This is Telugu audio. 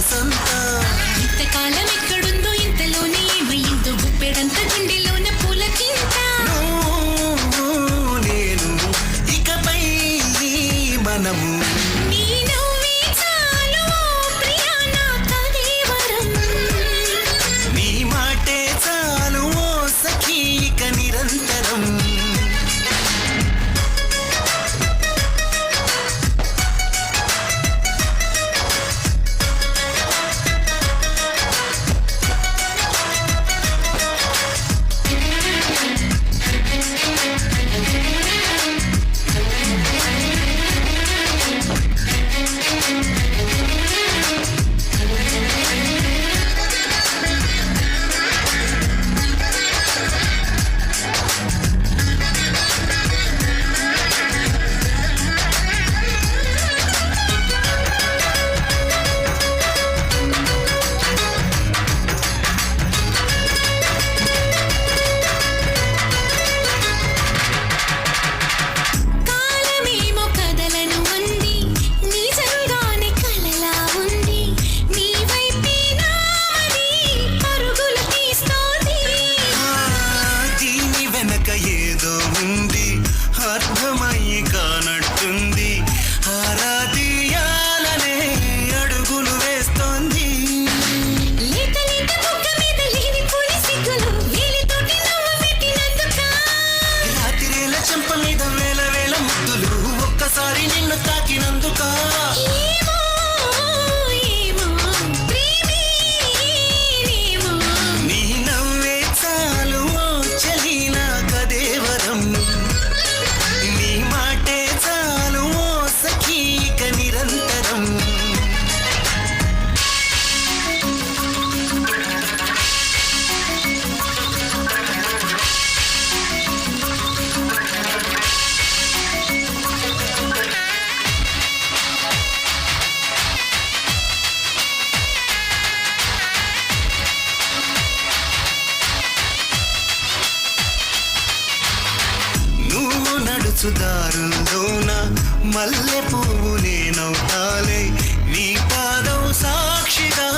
వసంతం. ఇంతకాలం ఎక్కడుందో ఇంతలోనే ఏమయ్యిందో గుప్పెడంత గుండెలోన పూలకింత. నేను ఇకపై మనము నీ నవ్వే చాలు ప్రియా నా కదేవరం. నీ మాటే చాలు ఓ సఖీ ఇక నిరంతరం. కాలమేమో కదలను అంది నిజంగానే కలలా ఉంది. నీ వైపే నామది పరుగులు తీస్తోంది. దీని వెనక ఏదో ఉంది అర్థమయ్యి కానట్టుంది. ఆరాధియాలనే అడుగులు వేస్తోంది. లేత లేత బుగ్గ మీద లేని పులి సిగ్గులు వేలితోటి నవ్వు పెట్టినందుక. రాత్రిరేల చెంప మీద వేల వేల ముద్దులు ఒక్కసారి నిన్ను తాకినందుక. ఏమో ఏమో ప్రేమేనేమో. నీ నవ్వే చాలు ఓ చలి నా కదేవరం. నీ మాటే చాలు ఓ సఖీ ఇక నిరంతరం. నువ్వు నడుచుదారులోన మల్లె పువ్వు నేనవుతాలే నీ పాదం సాక్షిగా